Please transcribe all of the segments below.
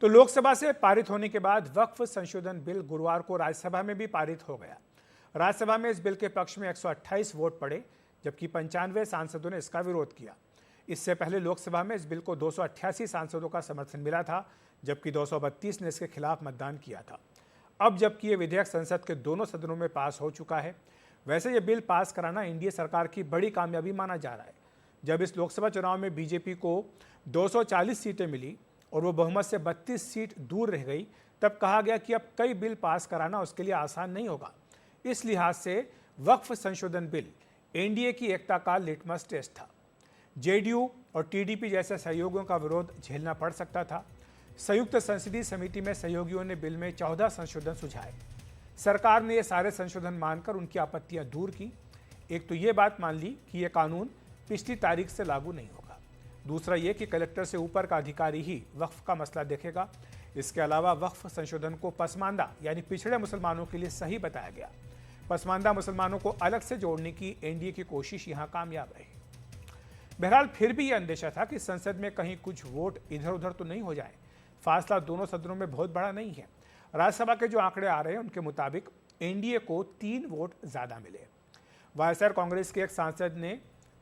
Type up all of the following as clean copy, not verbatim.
तो लोकसभा से पारित होने के बाद वक्फ संशोधन बिल गुरुवार को राज्यसभा में भी पारित हो गया। राज्यसभा में इस बिल के पक्ष में 128 वोट पड़े, जबकि 95 सांसदों ने इसका विरोध किया। इससे पहले लोकसभा में इस बिल को 288 सांसदों का समर्थन मिला था, जबकि 232 ने इसके खिलाफ मतदान किया था। अब जबकि ये विधेयक संसद के दोनों सदनों में पास हो चुका है, वैसे ये बिल पास कराना एनडीए सरकार की बड़ी कामयाबी माना जा रहा है। जब इस लोकसभा चुनाव में बीजेपी को 240 सीटें मिली और वो बहुमत से 32 सीट दूर रह गई, तब कहा गया कि अब कई बिल पास कराना उसके लिए आसान नहीं होगा। इस लिहाज से वक्फ संशोधन बिल एनडीए की एकता का लिटमस टेस्ट था। जेडीयू और टीडीपी जैसे सहयोगियों का विरोध झेलना पड़ सकता था। संयुक्त संसदीय समिति में सहयोगियों ने बिल में 14 संशोधन सुझाए। सरकार ने ये सारे संशोधन मानकर उनकी आपत्तियां दूर की। एक तो ये बात मान ली कि ये कानून पिछली तारीख से लागू नहीं होगा। दूसरा ये कि कलेक्टर से ऊपर का अधिकारी ही वक्फ का मसला देखेगा। इसके अलावा वक्फ संशोधन को पसमानदा यानी पिछड़े मुसलमानों के लिए सही बताया गया। पसमानदा मुसलमानों को अलग से जोड़ने की एनडीए की कोशिश यहां कामयाब रही। बहरहाल फिर भी यह अंदेशा था कि संसद में कहीं कुछ वोट इधर उधर तो नहीं हो जाए। फासला दोनों सदनों में बहुत बड़ा नहीं है। राज्यसभा के जो आंकड़े आ रहे हैं उनके मुताबिक एनडीए को 3 वोट ज्यादा मिले। वाईएसआर कांग्रेस के एक सांसद ने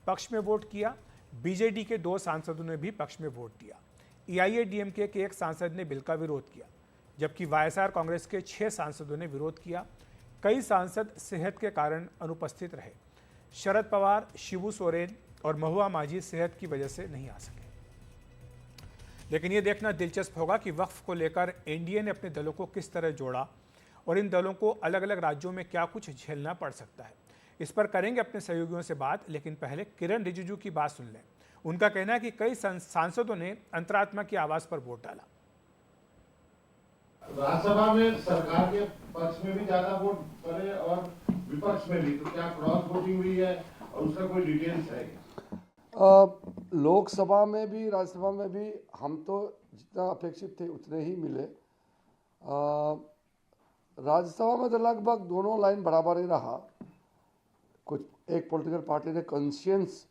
पक्ष में वोट किया। बीजेडी के 2 सांसदों ने भी पक्ष में वोट दिया। एआईएडीएमके के एक सांसद ने बिल का विरोध किया, जबकि वाईएसआर कांग्रेस के 6 सांसदों ने विरोध किया। कई सांसद सेहत के कारण अनुपस्थित रहे। शरद पवार, शिबू सोरेन और महुआ माझी सेहत की वजह से नहीं आ सके। लेकिन यह देखना दिलचस्प होगा कि वक्फ को लेकर एनडीए ने अपने दलों को किस तरह जोड़ा और इन दलों को अलग अलग राज्यों में क्या कुछ झेलना पड़ सकता है। इस पर करेंगे अपने सहयोगियों से बात, लेकिन पहले किरण रिजिजू की बात सुन लें। उनका कहना है कि कई सांसदों ने अंतरात्मा की आवाज पर वोट डाला। राज्यसभा में सरकार के पक्ष में भी ज्यादा वोट पड़े और विपक्ष में भी, तो क्या क्रॉस वोटिंग हुई है और उसका कोई डिटेल्स है? लोकसभा में भी राज्यसभा में भी हम तो जितना अपेक्षित थे उतने ही मिले। राज्यसभा में तो लगभग दोनों लाइन बराबर ही रहा। कुछ एक पॉलिटिकल पार्टी ने कॉन्शियंस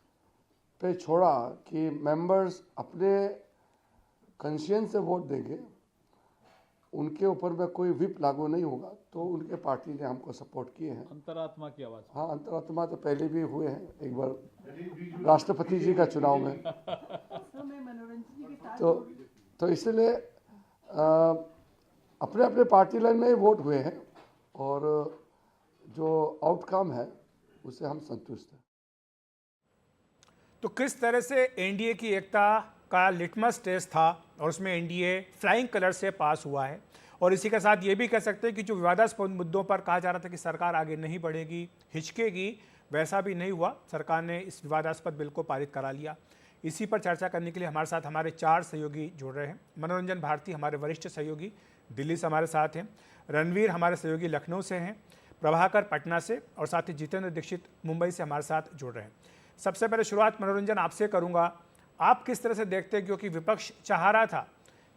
पे छोड़ा कि मेंबर्स अपने कॉन्शियंस से वोट देंगे, उनके ऊपर में कोई विप लागू नहीं होगा, तो उनके पार्टी ने हमको सपोर्ट किए हैं। अंतरात्मा की आवाज़। हाँ, अंतरात्मा तो पहले भी हुए हैं, एक बार राष्ट्रपति जी का चुनाव में। तो इसलिए अपने अपने पार्टी लाइन में ही वोट हुए हैं और जो आउटकम है उससे हम संतुष्ट हैं। तो किस तरह से एनडीए की एकता का लिटमस टेस्ट था और उसमें एनडीए फ्लाइंग कलर से पास हुआ है। और इसी के साथ ये भी कह सकते हैं कि जो विवादास्पद मुद्दों पर कहा जा रहा था कि सरकार आगे नहीं बढ़ेगी, हिचकेगी, वैसा भी नहीं हुआ। सरकार ने इस विवादास्पद बिल को पारित करा लिया। इसी पर चर्चा करने के लिए हमारे साथ हमारे 4 सहयोगी जुड़ रहे हैं। मनोरंजन भारती हमारे वरिष्ठ सहयोगी दिल्ली से हमारे साथ हैं, रणवीर हमारे सहयोगी लखनऊ से हैं, प्रभाकर पटना से, और साथ ही जितेंद्र दीक्षित मुंबई से हमारे साथ जुड़ रहे हैं। सबसे पहले शुरुआत मनोरंजन आपसे करूंगा। आप किस तरह से देखते हैं, क्योंकि विपक्ष चाह रहा था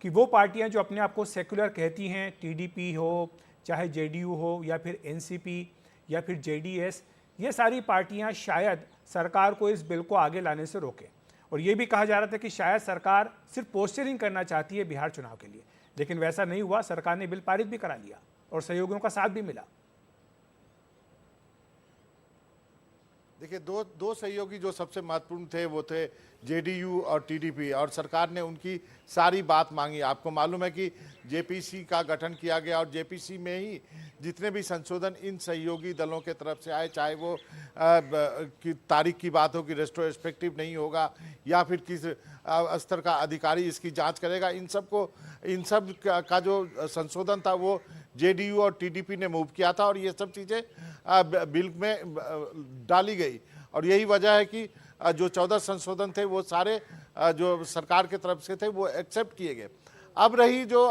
कि वो पार्टियां जो अपने आप को सेक्युलर कहती हैं, टीडीपी हो, चाहे जेडीयू हो, या फिर एनसीपी या फिर जेडीएस, ये सारी पार्टियां शायद सरकार को इस बिल को आगे लाने से रोकें। और ये भी कहा जा रहा था कि शायद सरकार सिर्फ पोस्टरिंग करना चाहती है बिहार चुनाव के लिए, लेकिन वैसा नहीं हुआ। सरकार ने बिल पारित भी करा लिया और सहयोगियों का साथ भी मिला। देखिए, दो सहयोगी जो सबसे महत्वपूर्ण थे वो थे जेडीयू और टीडीपी, और सरकार ने उनकी सारी बात मांगी। आपको मालूम है कि जेपीसी का गठन किया गया और जेपीसी में ही जितने भी संशोधन इन सहयोगी दलों के तरफ से आए, चाहे वो की तारीख की बात हो कि रेस्ट्रोस्पेक्टिव नहीं होगा या फिर किस स्तर का अधिकारी इसकी जांच करेगा, इन सब का जो संशोधन था वो जेडीयू और टीडीपी ने मूव किया था और ये सब चीज़ें बिल में डाली गई। और यही वजह है कि जो 14 संशोधन थे वो सारे जो सरकार के तरफ से थे वो एक्सेप्ट किए गए। अब रही जो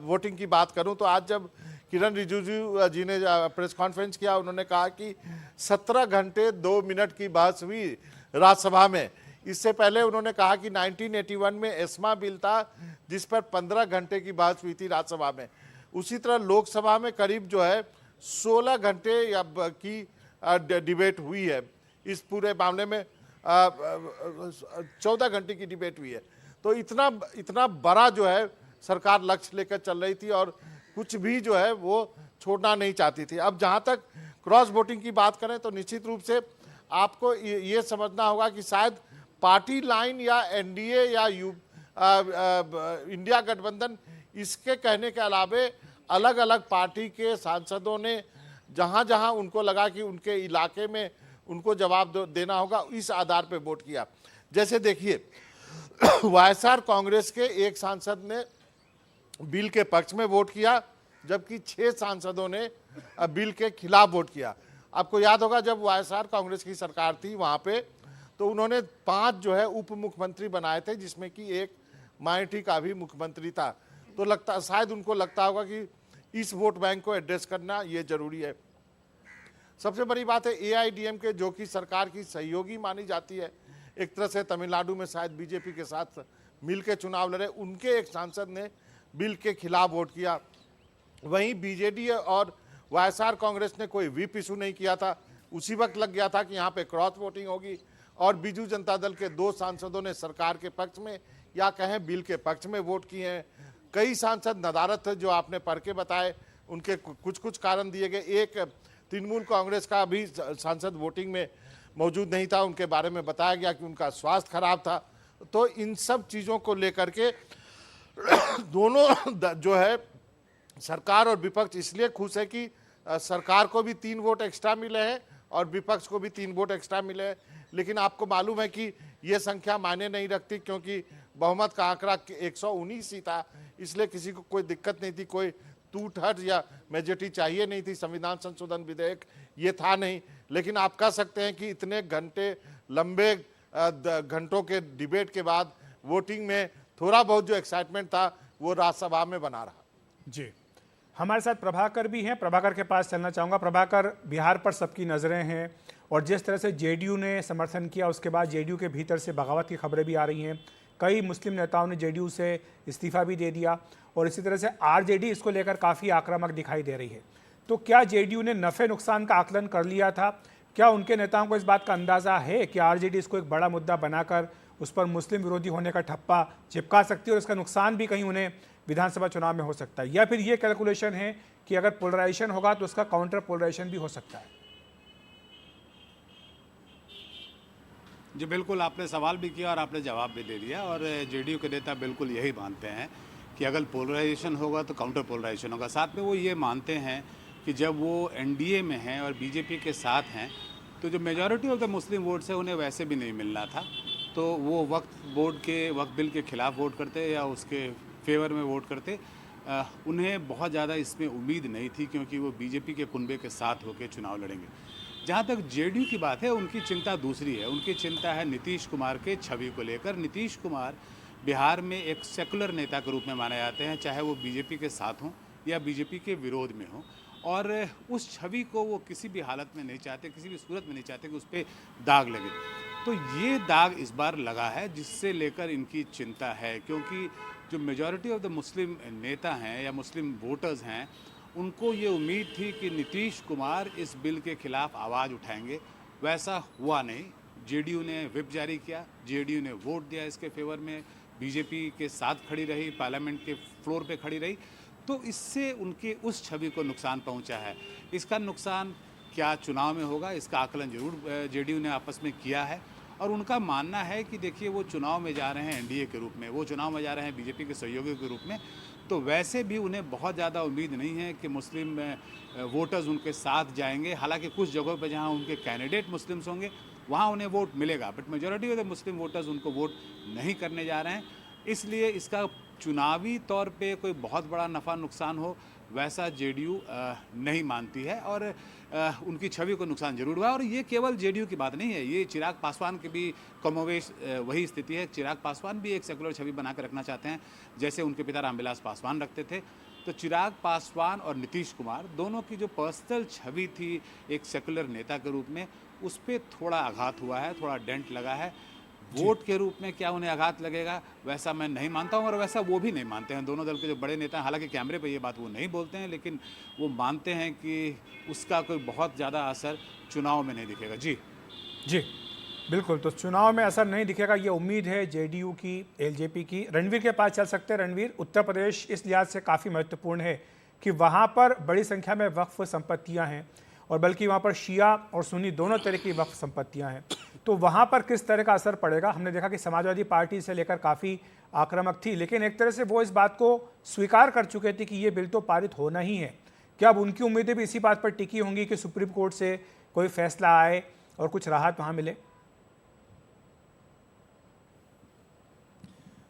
वोटिंग की बात करूं, तो आज जब किरण रिजिजू जी ने प्रेस कॉन्फ्रेंस किया, उन्होंने कहा कि 17 घंटे 2 मिनट की बहस हुई राज्यसभा में। इससे पहले उन्होंने कहा कि 1981 में एस्मा बिल था जिस पर 15 घंटे की बहस हुई थी राज्यसभा में। उसी तरह लोकसभा में करीब जो है 16 घंटे की डिबेट हुई है। इस पूरे मामले में 14 घंटे की डिबेट हुई है। तो इतना बड़ा जो है सरकार लक्ष्य लेकर चल रही थी और कुछ भी जो है वो छोड़ना नहीं चाहती थी। अब जहां तक क्रॉस वोटिंग की बात करें तो निश्चित रूप से आपको ये समझना होगा कि शायद पार्टी लाइन या एनडीए या इंडिया गठबंधन इसके कहने के अलावे अलग अलग पार्टी के सांसदों ने जहां जहां उनको लगा कि उनके इलाके में उनको जवाब देना होगा, इस आधार पर वोट किया। जैसे देखिए वाईएसआर कांग्रेस के एक सांसद ने बिल के पक्ष में वोट किया, जबकि 6 सांसदों ने बिल के खिलाफ वोट किया। आपको याद होगा जब वाईएसआर कांग्रेस की सरकार थी वहां पे, तो उन्होंने 5 जो है उप मुख्यमंत्री बनाए थे, जिसमें कि एक माइनॉरिटी का भी मुख्यमंत्री था। तो शायद उनको लगता होगा कि इस वोट बैंक को एड्रेस करना ये जरूरी है। सबसे बड़ी बात है एआईडीएमके जो कि सरकार की सहयोगी मानी जाती है, एक तरह से तमिलनाडु में शायद बीजेपी के साथ मिलकर चुनाव लड़े, उनके एक सांसद ने बिल के खिलाफ वोट किया। वहीं बीजेडी और वाईएसआर कांग्रेस ने कोई व्हिप इशू नहीं किया था, उसी वक्त लग गया था कि यहाँ पे क्रॉस वोटिंग होगी, और बीजू जनता दल के 2 सांसदों ने सरकार के पक्ष में या कहें बिल के पक्ष में वोट किए हैं। कई सांसद नदारत जो आपने पढ़ के बताए, उनके कुछ कारण दिए गए। एक तृणमूल कांग्रेस का भी सांसद वोटिंग में मौजूद नहीं था, उनके बारे में बताया गया कि उनका स्वास्थ्य खराब था। तो इन सब चीज़ों को लेकर के दोनों जो है सरकार और विपक्ष इसलिए खुश है कि सरकार को भी 3 वोट एक्स्ट्रा मिले हैं और विपक्ष को भी 3 वोट एक्स्ट्रा मिले हैं। लेकिन आपको मालूम है कि ये संख्या मायने नहीं रखती, क्योंकि बहुमत का आंकड़ा 119 ही था, इसलिए किसी को कोई दिक्कत नहीं थी, कोई टूट हट या मेजोरिटी चाहिए नहीं थी। संविधान संशोधन विधेयक ये था नहीं। लेकिन आप कह सकते हैं कि इतने लंबे घंटों के डिबेट के बाद वोटिंग में थोड़ा बहुत जो एक्साइटमेंट था वो राज्यसभा में बना रहा। जी, हमारे साथ प्रभाकर भी हैं। प्रभाकर के पास चलना चाहूँगा। प्रभाकर, बिहार पर सबकी नज़रें हैं और जिस तरह से जेडीयू ने समर्थन किया, उसके बाद जेडीयू के भीतर से बगावत की खबरें भी आ रही हैं। कई मुस्लिम नेताओं ने जेडीयू से इस्तीफा भी दे दिया और इसी तरह से आरजेडी इसको लेकर काफ़ी आक्रामक दिखाई दे रही है। तो क्या जेडीयू ने नफ़े नुकसान का आकलन कर लिया था? क्या उनके नेताओं को इस बात का अंदाज़ा है कि आरजेडी इसको एक बड़ा मुद्दा बनाकर उस पर मुस्लिम विरोधी होने का ठप्पा चिपका सकती है और इसका नुकसान भी कहीं उन्हें विधानसभा चुनाव में हो सकता है? या फिर ये कैलकुलेशन है कि अगर पोलराइजेशन होगा तो उसका काउंटर पोलराइजेशन भी हो सकता है? जी बिल्कुल, आपने सवाल भी किया और आपने जवाब भी दे दिया। और जेडीयू के नेता बिल्कुल यही मानते हैं कि अगर पोलराइजेशन होगा तो काउंटर पोलराइजेशन होगा। साथ में वो ये मानते हैं कि जब वो एनडीए में हैं और बीजेपी के साथ हैं तो जो majority of the Muslim votes है उन्हें वैसे भी नहीं मिलना था, तो वो वक्त बिल के खिलाफ वोट करते या उसके फेवर में वोट करते। उन्हें बहुत ज़्यादा इसमें उम्मीद नहीं थी, क्योंकि वो बीजेपी के कुनबे के साथ होकर चुनाव लड़ेंगे। जहाँ तक जेडीयू की बात है, उनकी चिंता दूसरी है। उनकी चिंता है नीतीश कुमार के छवि को लेकर। नीतीश कुमार बिहार में एक सेकुलर नेता के रूप में माने जाते हैं, चाहे वो बीजेपी के साथ हों या बीजेपी के विरोध में हों, और उस छवि को वो किसी भी हालत में नहीं चाहते, किसी भी सूरत में नहीं चाहते कि उस पर दाग लगे। तो ये दाग इस बार लगा है, जिससे लेकर इनकी चिंता है, क्योंकि जो मेजॉरिटी ऑफ द मुस्लिम नेता हैं या मुस्लिम वोटर्स हैं, उनको ये उम्मीद थी कि नीतीश कुमार इस बिल के खिलाफ आवाज़ उठाएंगे। वैसा हुआ नहीं। जेडीयू ने व्हिप जारी किया, जेडीयू ने वोट दिया इसके फेवर में, बीजेपी के साथ खड़ी रही, पार्लियामेंट के फ्लोर पे खड़ी रही। तो इससे उनके उस छवि को नुकसान पहुंचा है। इसका नुकसान क्या चुनाव में होगा, इसका आकलन जरूर जेडीयू ने आपस में किया है। और उनका मानना है कि देखिए, वो चुनाव में जा रहे हैं एनडीए के रूप में, वो चुनाव में जा रहे हैं बीजेपी के सहयोगी के रूप में, तो वैसे भी उन्हें बहुत ज़्यादा उम्मीद नहीं है कि मुस्लिम वोटर्स उनके साथ जाएंगे। हालांकि कुछ जगहों पर जहां उनके कैंडिडेट मुस्लिम्स होंगे वहां उन्हें वोट मिलेगा, but majority of the Muslim voters उनको वोट नहीं करने जा रहे हैं। इसलिए इसका चुनावी तौर पे कोई बहुत बड़ा नफ़ा नुकसान हो वैसा जेडीयू नहीं मानती है, और उनकी छवि को नुकसान जरूर हुआ। और ये केवल जेडीयू की बात नहीं है, ये चिराग पासवान की भी कमोवेश वही स्थिति है। चिराग पासवान भी एक सेकुलर छवि बना कर रखना चाहते हैं, जैसे उनके पिता रामविलास पासवान रखते थे। तो चिराग पासवान और नीतीश कुमार दोनों की जो पर्सनल छवि थी एक सेकुलर नेता के रूप में, उस पर थोड़ा आघात हुआ है, थोड़ा डेंट लगा है। वोट के रूप में क्या उन्हें आघात लगेगा, वैसा मैं नहीं मानता हूं, और वैसा वो भी नहीं मानते हैं। दोनों दल के जो बड़े नेता हैं, हालांकि कैमरे पे ये बात वो नहीं बोलते हैं, लेकिन वो मानते हैं कि उसका कोई बहुत ज़्यादा असर चुनाव में नहीं दिखेगा। जी जी, बिल्कुल, तो चुनाव में असर नहीं दिखेगा, ये उम्मीद है जेडीयू की, एलजेपी की। रणवीर के पास चल सकते हैं। रणवीर, उत्तर प्रदेश इस लिहाज से काफ़ी महत्वपूर्ण है कि वहाँ पर बड़ी संख्या में वक्फ संपत्तियाँ हैं, और बल्कि वहाँ पर शिया और सुन्नी दोनों तरह की वक्फ संपत्तियाँ हैं। तो वहाँ पर किस तरह का असर पड़ेगा? हमने देखा कि समाजवादी पार्टी से लेकर काफ़ी आक्रामक थी, लेकिन एक तरह से वो इस बात को स्वीकार कर चुके थे कि ये बिल तो पारित होना ही है। क्या अब उनकी उम्मीदें भी इसी बात पर टिकी होंगी कि सुप्रीम कोर्ट से कोई फैसला आए और कुछ राहत वहाँ मिले?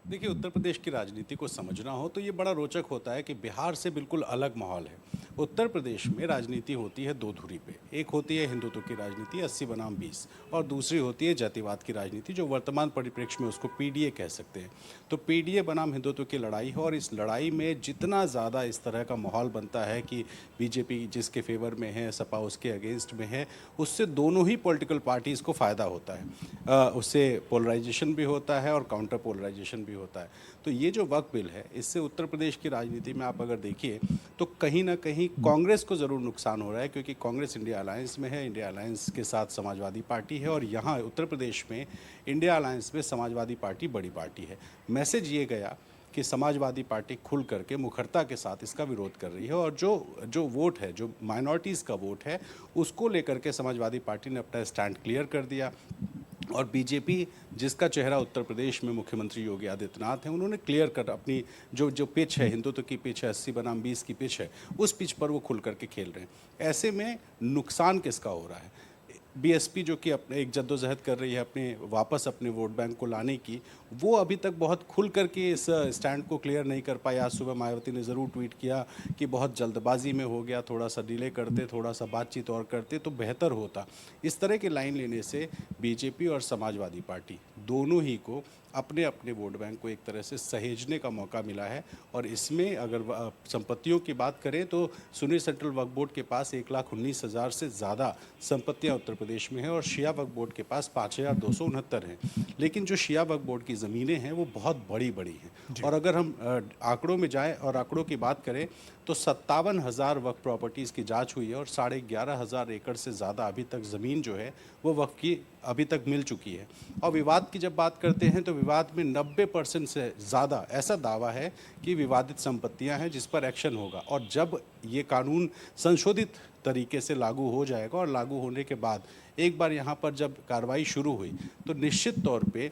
देखिए, उत्तर प्रदेश की राजनीति को समझना हो तो ये बड़ा रोचक होता है कि बिहार से बिल्कुल अलग माहौल है। उत्तर प्रदेश में राजनीति होती है दो धुरी पे। एक होती है हिंदुत्व की राजनीति 80 बनाम 20, और दूसरी होती है जातिवाद की राजनीति, जो वर्तमान परिप्रेक्ष्य में उसको पीडीए कह सकते हैं। तो पीडीए बनाम हिंदुत्व की लड़ाई है, और इस लड़ाई में जितना ज़्यादा इस तरह का माहौल बनता है कि बीजेपी जिसके फेवर में है, सपा उसके अगेंस्ट में है, उससे दोनों ही पॉलिटिकल पार्टीज़ को फ़ायदा होता है। उससे पोलराइजेशन भी होता है और काउंटर पोलराइजेशन भी होता है। तो ये जो वक्फ बिल है, इससे उत्तर प्रदेश की राजनीति में आप अगर देखिए तो कहीं ना कहीं कांग्रेस को ज़रूर नुकसान हो रहा है, क्योंकि कांग्रेस इंडिया अलायंस में है, इंडिया अलायंस के साथ समाजवादी पार्टी है, और यहाँ उत्तर प्रदेश में इंडिया अलायंस में समाजवादी पार्टी बड़ी पार्टी है। मैसेज ये गया कि समाजवादी पार्टी खुल करके मुखरता के साथ इसका विरोध कर रही है, और जो वोट है, जो माइनॉरिटीज़ का वोट है, उसको लेकर के समाजवादी पार्टी ने अपना स्टैंड क्लियर कर दिया। और बीजेपी, जिसका चेहरा उत्तर प्रदेश में मुख्यमंत्री योगी आदित्यनाथ हैं, उन्होंने क्लियर कर अपनी जो पिच है, हिंदुत्व की पिच है, 80 बनाम 20 की पिच है, उस पिच पर वो खुल करके खेल रहे हैं। ऐसे में नुकसान किसका हो रहा है? बीएसपी जो कि अपने एक जद्दोजहद कर रही है वापस अपने वोट बैंक को लाने की, वो अभी तक बहुत खुल करके इस स्टैंड को क्लियर नहीं कर पाई। आज सुबह मायावती ने ज़रूर ट्वीट किया कि बहुत जल्दबाजी में हो गया, थोड़ा सा डिले करते, थोड़ा सा बातचीत और करते तो बेहतर होता। इस तरह की लाइन लेने से बीजेपी और समाजवादी पार्टी दोनों ही को अपने अपने वोट बैंक को एक तरह से सहेजने का मौका मिला है। और इसमें अगर संपत्तियों की बात करें तो सुन्नी सेंट्रल वक्फ बोर्ड के पास 1,19,000 से ज़्यादा संपत्तियां उत्तर प्रदेश में हैं, और शिया वक्फ बोर्ड के पास 5,269 हैं। लेकिन जो शिया वक्फ बोर्ड की ज़मीनें हैं वो बहुत बड़ी बड़ी हैं, और अगर हम आंकड़ों में जाएं और आंकड़ों की बात करें तो 57,000 वक्फ प्रॉपर्टीज़ की जांच हुई है, और 11,500 एकड़ से ज़्यादा अभी तक ज़मीन जो है वो वक्फ की अभी तक मिल चुकी है। और विवाद की जब बात करते हैं तो विवाद में 90% से ज़्यादा ऐसा दावा है कि विवादित संपत्तियां हैं जिस पर एक्शन होगा। और जब ये कानून संशोधित तरीके से लागू हो जाएगा, और लागू होने के बाद एक बार यहाँ पर जब कार्रवाई शुरू हुई तो निश्चित तौर पे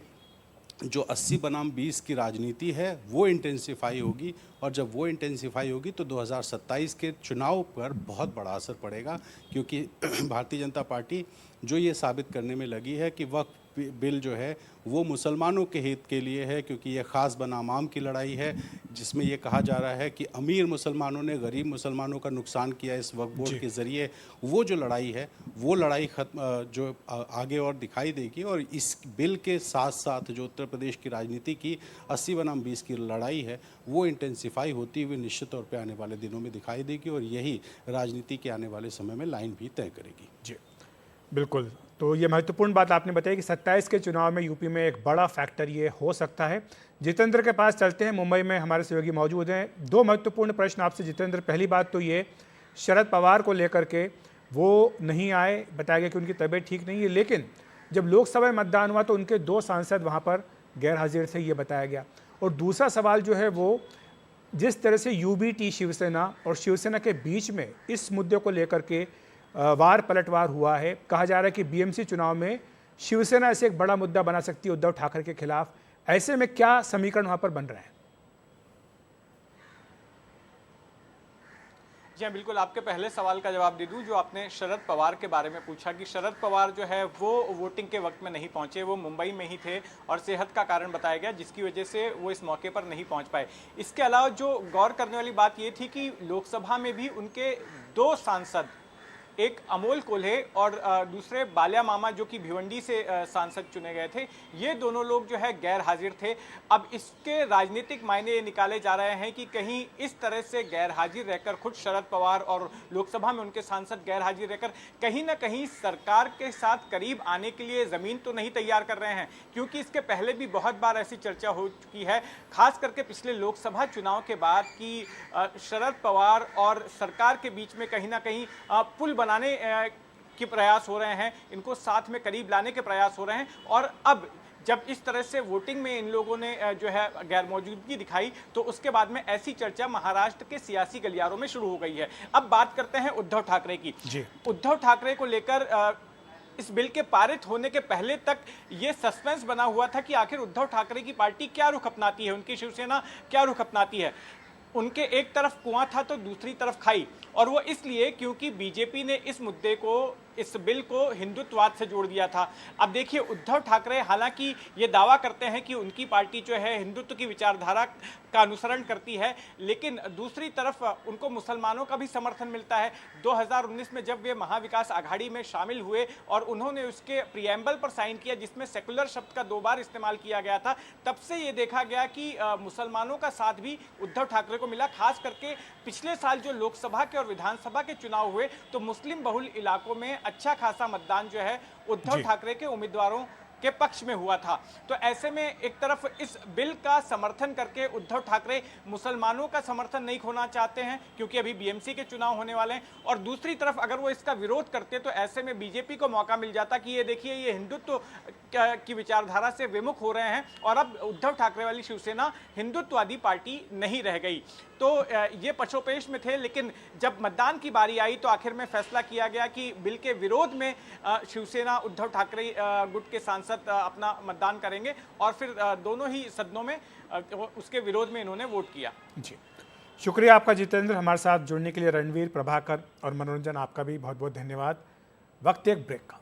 जो 80 बनाम 20 की राजनीति है वो इंटेंसिफाई होगी, और जब वो इंटेंसिफाई होगी तो 2027 के चुनाव पर बहुत बड़ा असर पड़ेगा। क्योंकि भारतीय जनता पार्टी जो ये साबित करने में लगी है कि वक्फ बिल जो है वो मुसलमानों के हित के लिए है, क्योंकि ये ख़ास बनाम आम की लड़ाई है, जिसमें ये कहा जा रहा है कि अमीर मुसलमानों ने गरीब मुसलमानों का नुकसान किया इस वक्फ बोर्ड के ज़रिए। वो जो लड़ाई है वो लड़ाई जो आगे और दिखाई देगी। और इस बिल के साथ साथ जो उत्तर प्रदेश की राजनीति की 80 बनाम 20 की लड़ाई है वो इंटेंसिफाई होती हुई निश्चित तौर पर आने वाले दिनों में दिखाई देगी, और यही राजनीति के आने वाले समय में लाइन भी तय करेगी। जी बिल्कुल, तो ये महत्वपूर्ण बात आपने बताई कि 27 के चुनाव में यूपी में एक बड़ा फैक्टर ये हो सकता है। जितेंद्र के पास चलते हैं, मुंबई में हमारे सहयोगी मौजूद हैं। दो महत्वपूर्ण प्रश्न आपसे जितेंद्र। पहली बात तो ये, शरद पवार को लेकर के वो नहीं आए, बताया गया कि उनकी तबीयत ठीक नहीं है, लेकिन जब लोकसभा में मतदान हुआ तो उनके 2 सांसद वहाँ पर गैर हाजिर थे, ये बताया गया। और दूसरा सवाल जो है वो, जिस तरह से यूबीटी शिवसेना और शिवसेना के बीच में इस मुद्दे को लेकर के वार पलटवार हुआ है, कहा जा रहा है कि बीएमसी चुनाव में शिवसेना ऐसे एक बड़ा मुद्दा बना सकती है उद्धव ठाकरे के खिलाफ। ऐसे में क्या समीकरण वहां पर बन रहे हैं? जी हाँ, बिल्कुल आपके पहले सवाल का जवाब दे दूं, जो आपने शरद पवार के बारे में पूछा कि शरद पवार जो है वो वोटिंग के वक्त में नहीं पहुंचे, वो मुंबई में ही थे और सेहत का कारण बताया गया जिसकी वजह से वो इस मौके पर नहीं पहुंच पाए। इसके अलावा जो गौर करने वाली बात ये थी कि लोकसभा में भी उनके 2 सांसद, एक अमोल कोल्हे और दूसरे बाल्या मामा जो कि भिवंडी से सांसद चुने गए थे, ये दोनों लोग जो है गैर हाजिर थे। अब इसके राजनीतिक मायने ये निकाले जा रहे हैं कि कहीं इस तरह से गैर हाजिर रहकर खुद शरद पवार और लोकसभा में उनके सांसद गैर हाजिर रहकर कहीं ना कहीं सरकार के साथ करीब आने के लिए ज़मीन तो नहीं तैयार कर रहे हैं, क्योंकि इसके पहले भी बहुत बार ऐसी चर्चा हो चुकी है, खास करके पिछले लोकसभा चुनाव के बाद, कि शरद पवार और सरकार के बीच में कहीं ना कहीं पुल बनाने के प्रयास हो रहे हैं, इनको साथ में करीब लाने के प्रयास हो रहे हैं। और अब जब इस तरह से वोटिंग में इन लोगों ने जो है गैर मौजूदगी दिखाई, तो उसके बाद में ऐसी चर्चा महाराष्ट्र के सियासी गलियारों में शुरू हो गई है। अब बात करते हैं उद्धव ठाकरे की। उद्धव ठाकरे को लेकर इस बिल के पारित होने के पहले तक ये सस्पेंस बना हुआ था कि आखिर उद्धव ठाकरे की पार्टी क्या रुख अपनाती है, उनकी शिवसेना क्या रुख अपनाती है। उनके एक तरफ कुआं था तो दूसरी तरफ खाई, और वो इसलिए क्योंकि बीजेपी ने इस मुद्दे को, इस बिल को हिंदुत्ववाद से जोड़ दिया था। अब देखिए, उद्धव ठाकरे हालांकि ये दावा करते हैं कि उनकी पार्टी जो है हिंदुत्व की विचारधारा का अनुसरण करती है, लेकिन दूसरी तरफ उनको मुसलमानों का भी समर्थन मिलता है। 2019 में जब वे महाविकास आघाड़ी में शामिल हुए और उन्होंने उसके प्रियम्बल पर साइन किया जिसमें सेकुलर शब्द का 2 बार इस्तेमाल किया गया था, तब से ये देखा गया कि मुसलमानों का साथ भी उद्धव ठाकरे को मिला। खास करके पिछले साल जो लोकसभा के और विधानसभा के चुनाव हुए, तो मुस्लिम बहुल इलाकों में अच्छा खासा मतदान जो है उद्धव ठाकरे के उम्मीदवारों के पक्ष में हुआ था। तो ऐसे में एक तरफ इस बिल का समर्थन करके उद्धव ठाकरे मुसलमानों का समर्थन नहीं खोना चाहते हैं, क्योंकि अभी बीएमसी के चुनाव होने वाले हैं, और दूसरी तरफ अगर वो इसका विरोध करते तो ऐसे में बीजेपी को मौका मिल जाता कि ये देखिए, ये हिंदुत्व की विचारधारा से विमुख हो रहे हैं और अब उद्धव ठाकरे वाली शिवसेना हिंदुत्ववादी पार्टी नहीं रह गई। तो ये पक्षोपेश में थे, लेकिन जब मतदान की बारी आई तो आखिर में फैसला किया गया कि बिल के विरोध में शिवसेना उद्धव ठाकरे गुट के सांसद अपना मतदान करेंगे, और फिर दोनों ही सदनों में उसके विरोध में इन्होंने वोट किया। जी, शुक्रिया आपका जितेंद्र, हमारे साथ जुड़ने के लिए। रणवीर, प्रभाकर और मनोरंजन, आपका भी बहुत बहुत धन्यवाद। वक्त एक ब्रेक का।